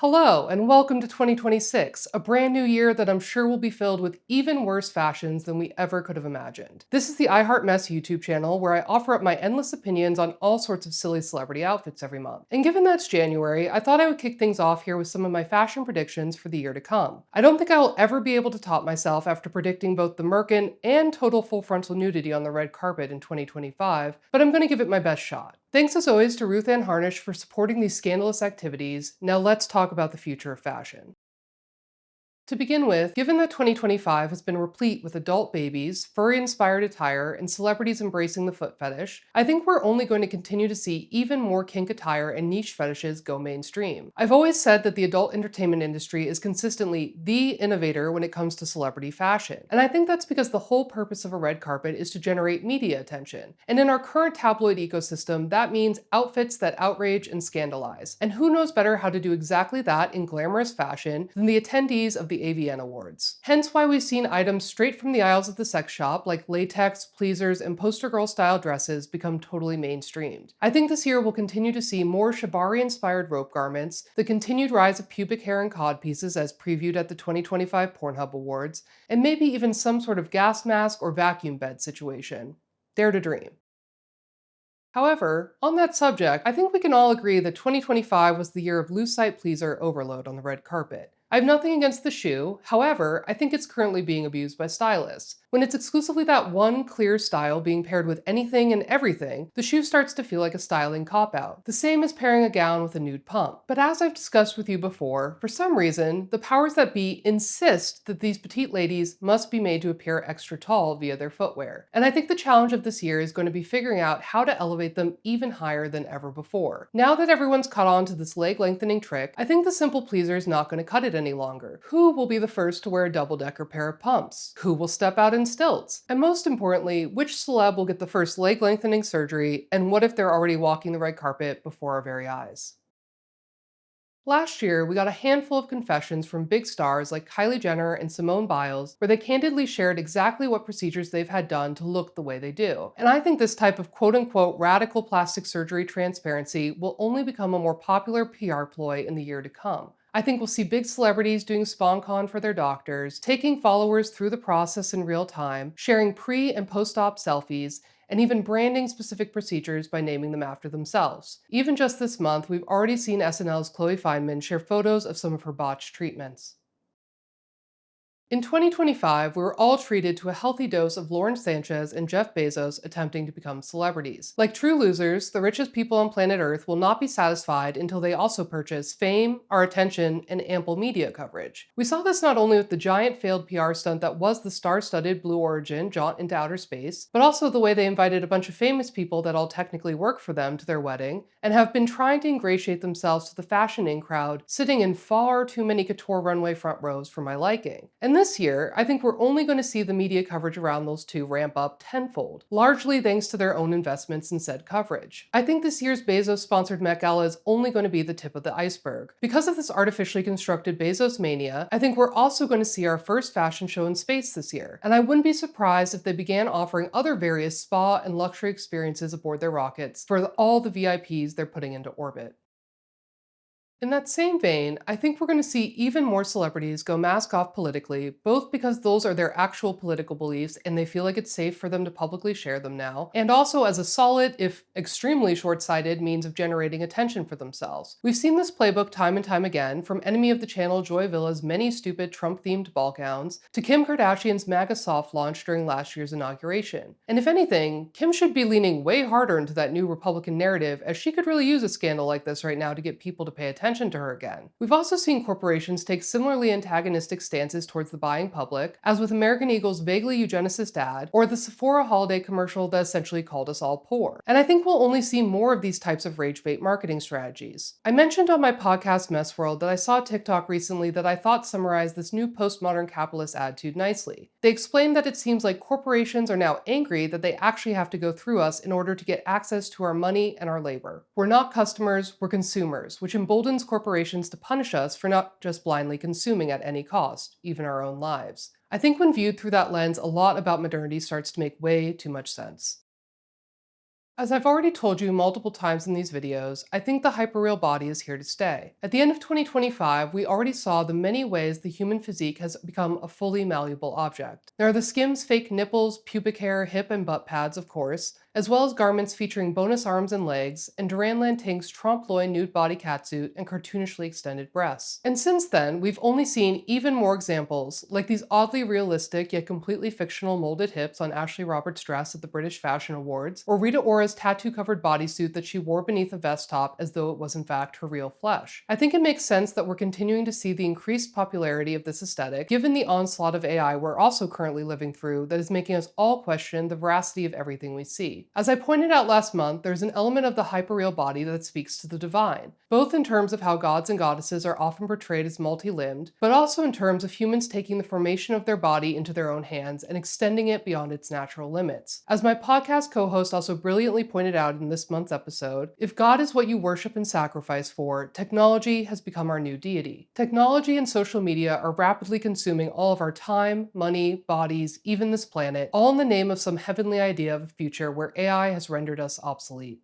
Hello, and welcome to 2026, a brand new year that I'm sure will be filled with even worse fashions than we ever could have imagined. This is the I Heart Mess YouTube channel where I offer up my endless opinions on all sorts of silly celebrity outfits every month. And given that it's January, I thought I would kick things off here with some of my fashion predictions for the year to come. I don't think I will ever be able to top myself after predicting both the merkin and total full frontal nudity on the red carpet in 2025, but I'm going to give it my best shot. Thanks as always to Ruth Ann Harnish for supporting these scandalous activities. Now let's talk about the future of fashion. To begin with, given that 2025 has been replete with adult babies, furry-inspired attire, and celebrities embracing the foot fetish, I think we're only going to continue to see even more kink attire and niche fetishes go mainstream. I've always said that the adult entertainment industry is consistently the innovator when it comes to celebrity fashion, and I think that's because the whole purpose of a red carpet is to generate media attention. And in our current tabloid ecosystem, that means outfits that outrage and scandalize. And who knows better how to do exactly that in glamorous fashion than the attendees of the AVN Awards. Hence why we've seen items straight from the aisles of the sex shop like latex, pleasers, and poster girl style dresses become totally mainstreamed. I think this year we'll continue to see more shibari-inspired rope garments, the continued rise of pubic hair and cod pieces as previewed at the 2025 Pornhub Awards, and maybe even some sort of gas mask or vacuum bed situation. Dare to dream. However, on that subject, I think we can all agree that 2025 was the year of loose sight pleaser overload on the red carpet. I have nothing against the shoe, however, I think it's currently being abused by stylists. When it's exclusively that one clear style being paired with anything and everything, the shoe starts to feel like a styling cop-out. The same as pairing a gown with a nude pump. But as I've discussed with you before, for some reason, the powers that be insist that these petite ladies must be made to appear extra tall via their footwear. And I think the challenge of this year is going to be figuring out how to elevate them even higher than ever before. Now that everyone's caught on to this leg lengthening trick, I think the simple pleaser is not going to cut it any longer. Who will be the first to wear a double-decker pair of pumps? Who will step out in stilts? And most importantly, which celeb will get the first leg lengthening surgery, and what if they're already walking the red carpet before our very eyes? Last year, we got a handful of confessions from big stars like Kylie Jenner and Simone Biles, where they candidly shared exactly what procedures they've had done to look the way they do. And I think this type of quote-unquote radical plastic surgery transparency will only become a more popular PR ploy in the year to come. I think we'll see big celebrities doing SpawnCon for their doctors, taking followers through the process in real time, sharing pre- and post-op selfies, and even branding specific procedures by naming them after themselves. Even just this month, we've already seen SNL's Chloe Fineman share photos of some of her botched treatments. In 2025, we were all treated to a healthy dose of Lauren Sanchez and Jeff Bezos attempting to become celebrities. Like true losers, the richest people on planet Earth will not be satisfied until they also purchase fame, our attention, and ample media coverage. We saw this not only with the giant failed PR stunt that was the star-studded Blue Origin jaunt into outer space, but also the way they invited a bunch of famous people that all technically work for them to their wedding, and have been trying to ingratiate themselves to the fashion-in crowd, sitting in far too many couture runway front rows for my liking. And this year, I think we're only going to see the media coverage around those two ramp up tenfold, largely thanks to their own investments in said coverage. I think this year's Bezos-sponsored Met Gala is only going to be the tip of the iceberg. Because of this artificially constructed Bezos mania, I think we're also going to see our first fashion show in space this year, and I wouldn't be surprised if they began offering other various spa and luxury experiences aboard their rockets for all the VIPs they're putting into orbit. In that same vein, I think we're going to see even more celebrities go mask off politically, both because those are their actual political beliefs and they feel like it's safe for them to publicly share them now, and also as a solid, if extremely short-sighted, means of generating attention for themselves. We've seen this playbook time and time again, from enemy of the channel Joy Villa's many stupid Trump-themed ball gowns, to Kim Kardashian's MAGA soft launch during last year's inauguration. And if anything, Kim should be leaning way harder into that new Republican narrative, as she could really use a scandal like this right now to get people to pay attention to her again. We've also seen corporations take similarly antagonistic stances towards the buying public, as with American Eagle's vaguely eugenicist ad, or the Sephora holiday commercial that essentially called us all poor. And I think we'll only see more of these types of rage-bait marketing strategies. I mentioned on my podcast Mess World that I saw a TikTok recently that I thought summarized this new postmodern capitalist attitude nicely. They explained that it seems like corporations are now angry that they actually have to go through us in order to get access to our money and our labor. We're not customers, we're consumers, which emboldens corporations to punish us for not just blindly consuming at any cost, even our own lives. I think when viewed through that lens, a lot about modernity starts to make way too much sense. As I've already told you multiple times in these videos, I think the hyperreal body is here to stay. At the end of 2025, we already saw the many ways the human physique has become a fully malleable object. There are the Skims fake nipples, pubic hair, hip and butt pads, of course, as well as garments featuring bonus arms and legs, and Duran Tink's trompe-l'oeil nude body catsuit and cartoonishly extended breasts. And since then, we've only seen even more examples, like these oddly realistic yet completely fictional molded hips on Ashley Roberts' dress at the British Fashion Awards, or Rita Ora's tattoo-covered bodysuit that she wore beneath a vest top as though it was in fact her real flesh. I think it makes sense that we're continuing to see the increased popularity of this aesthetic, given the onslaught of AI we're also currently living through that is making us all question the veracity of everything we see. As I pointed out last month, there's an element of the hyperreal body that speaks to the divine, both in terms of how gods and goddesses are often portrayed as multi-limbed, but also in terms of humans taking the formation of their body into their own hands and extending it beyond its natural limits. As my podcast co-host also brilliantly pointed out in this month's episode, if God is what you worship and sacrifice for, technology has become our new deity. Technology and social media are rapidly consuming all of our time, money, bodies, even this planet, all in the name of some heavenly idea of a future where AI has rendered us obsolete.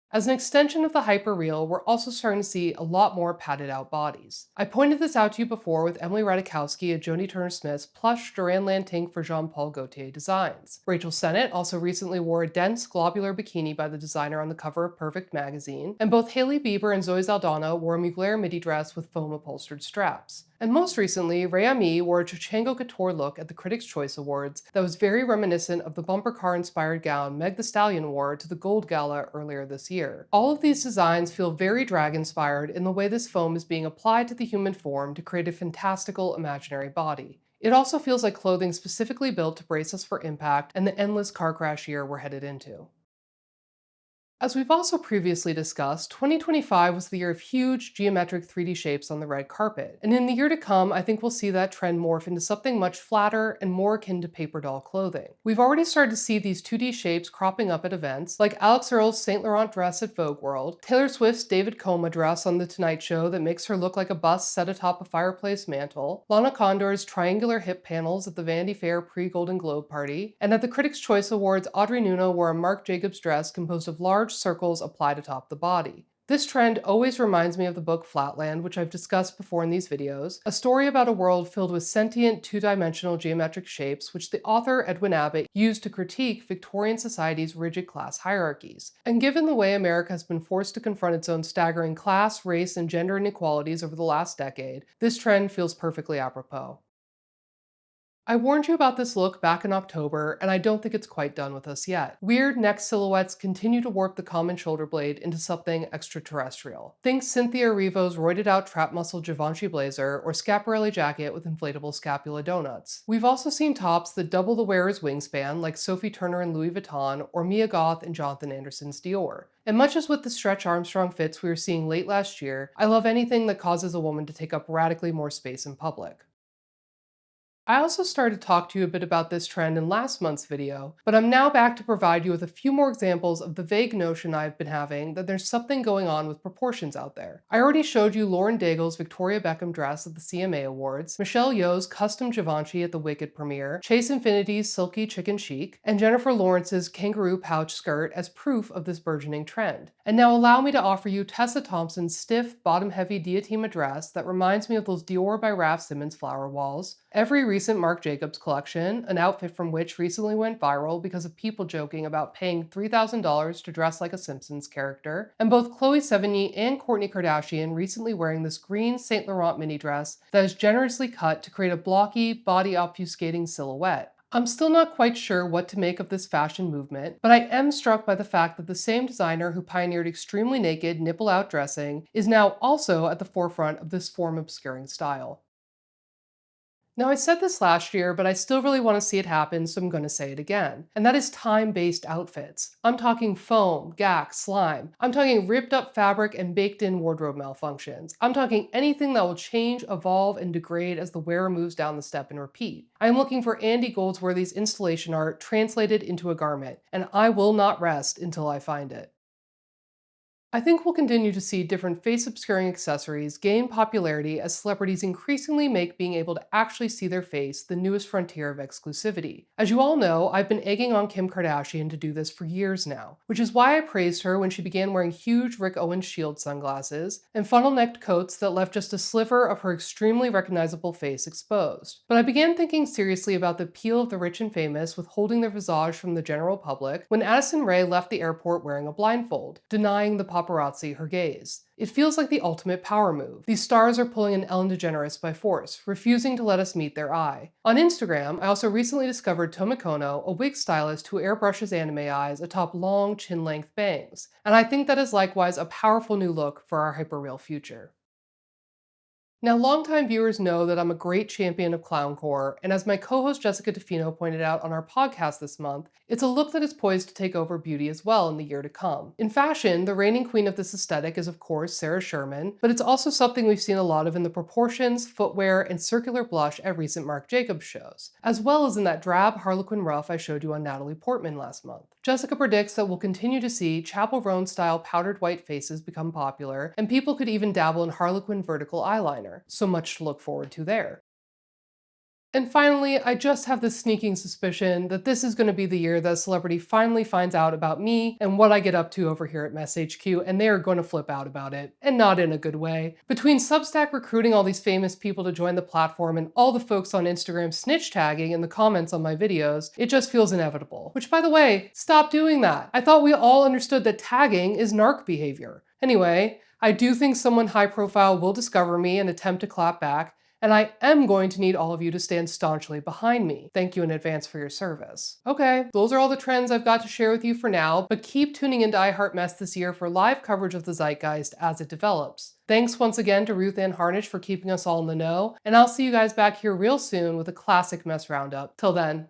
As an extension of the hyperreal, we're also starting to see a lot more padded out bodies. I pointed this out to you before with Emily Ratajkowski at Joni Turner-Smith's plush Duran Tink for Jean-Paul Gaultier designs. Rachel Sennett also recently wore a dense, globular bikini by the designer on the cover of Perfect magazine, and both Hailey Bieber and Zoe Saldana wore a Mugler midi dress with foam upholstered straps. And most recently, Rayami wore a Chochenko couture look at the Critics' Choice Awards that was very reminiscent of the bumper car-inspired gown Meg Thee Stallion wore to the Gold Gala earlier this year. All of these designs feel very drag-inspired in the way this foam is being applied to the human form to create a fantastical imaginary body. It also feels like clothing specifically built to brace us for impact and the endless car crash year we're headed into. As we've also previously discussed, 2025 was the year of huge geometric 3D shapes on the red carpet, and in the year to come, I think we'll see that trend morph into something much flatter and more akin to paper doll clothing. We've already started to see these 2D shapes cropping up at events, like Alex Earle's Saint Laurent dress at Vogue World, Taylor Swift's David Coma dress on The Tonight Show that makes her look like a bust set atop a fireplace mantle, Lana Condor's triangular hip panels at the Vanity Fair pre-Golden Globe party, and at the Critics' Choice Awards, Audrey Nuno wore a Marc Jacobs dress composed of large circles applied atop the body. This trend always reminds me of the book Flatland, which I've discussed before in these videos, a story about a world filled with sentient, two-dimensional geometric shapes which the author Edwin Abbott used to critique Victorian society's rigid class hierarchies. And given the way America has been forced to confront its own staggering class, race, and gender inequalities over the last decade, this trend feels perfectly apropos. I warned you about this look back in October, and I don't think it's quite done with us yet. Weird neck silhouettes continue to warp the common shoulder blade into something extraterrestrial. Think Cynthia Erivo's roided out trap muscle Givenchy blazer or Schiaparelli jacket with inflatable scapula donuts. We've also seen tops that double the wearer's wingspan, like Sophie Turner and Louis Vuitton, or Mia Goth and Jonathan Anderson's Dior. And much as with the Stretch Armstrong fits we were seeing late last year, I love anything that causes a woman to take up radically more space in public. I also started to talk to you a bit about this trend in last month's video, but I'm now back to provide you with a few more examples of the vague notion I've been having that there's something going on with proportions out there. I already showed you Lauren Daigle's Victoria Beckham dress at the CMA Awards, Michelle Yeoh's custom Givenchy at the Wicked premiere, Chase Infinity's silky chicken chic, and Jennifer Lawrence's kangaroo pouch skirt as proof of this burgeoning trend. And now allow me to offer you Tessa Thompson's stiff, bottom-heavy Diatima dress that reminds me of those Dior by Raf Simons flower walls, every recent Marc Jacobs collection, an outfit from which recently went viral because of people joking about paying $3,000 to dress like a Simpsons character, and both Chloe Sevigny and Kourtney Kardashian recently wearing this green Saint Laurent mini dress that is generously cut to create a blocky, body-obfuscating silhouette. I'm still not quite sure what to make of this fashion movement, but I am struck by the fact that the same designer who pioneered extremely naked, nipple-out dressing is now also at the forefront of this form-obscuring style. Now, I said this last year, but I still really want to see it happen, so I'm going to say it again. And that is time-based outfits. I'm talking foam, gack, slime. I'm talking ripped up fabric and baked in wardrobe malfunctions. I'm talking anything that will change, evolve, and degrade as the wearer moves down the step and repeat. I'm looking for Andy Goldsworthy's installation art translated into a garment, and I will not rest until I find it. I think we'll continue to see different face-obscuring accessories gain popularity as celebrities increasingly make being able to actually see their face the newest frontier of exclusivity. As you all know, I've been egging on Kim Kardashian to do this for years now, which is why I praised her when she began wearing huge Rick Owens shield sunglasses and funnel-necked coats that left just a sliver of her extremely recognizable face exposed. But I began thinking seriously about the appeal of the rich and famous withholding their visage from the general public when Addison Rae left the airport wearing a blindfold, denying the paparazzi her gaze. It feels like the ultimate power move. These stars are pulling an Ellen DeGeneres by force, refusing to let us meet their eye. On Instagram, I also recently discovered Tomikono, a wig stylist who airbrushes anime eyes atop long, chin-length bangs, and I think that is likewise a powerful new look for our hyperreal future. Now, longtime viewers know that I'm a great champion of Clowncore, and as my co-host Jessica DeFino pointed out on our podcast this month, it's a look that is poised to take over beauty as well in the year to come. In fashion, the reigning queen of this aesthetic is of course Sarah Sherman, but it's also something we've seen a lot of in the proportions, footwear, and circular blush at recent Marc Jacobs shows, as well as in that drab Harlequin ruff I showed you on Natalie Portman last month. Jessica predicts that we'll continue to see Chappell Roan-style powdered white faces become popular, and people could even dabble in Harlequin vertical eyeliner. So much to look forward to there. And finally, I just have this sneaking suspicion that this is going to be the year that a celebrity finally finds out about me and what I get up to over here at Mess HQ, and they are going to flip out about it, and not in a good way. Between Substack recruiting all these famous people to join the platform and all the folks on Instagram snitch tagging in the comments on my videos, it just feels inevitable. Which, by the way, stop doing that. I thought we all understood that tagging is narc behavior. Anyway, I do think someone high profile will discover me and attempt to clap back, and I am going to need all of you to stand staunchly behind me. Thank you in advance for your service. Okay, those are all the trends I've got to share with you for now, but keep tuning into iHeartMess this year for live coverage of the zeitgeist as it develops. Thanks once again to Ruth Ann Harnish for keeping us all in the know, and I'll see you guys back here real soon with a classic mess roundup. Till then,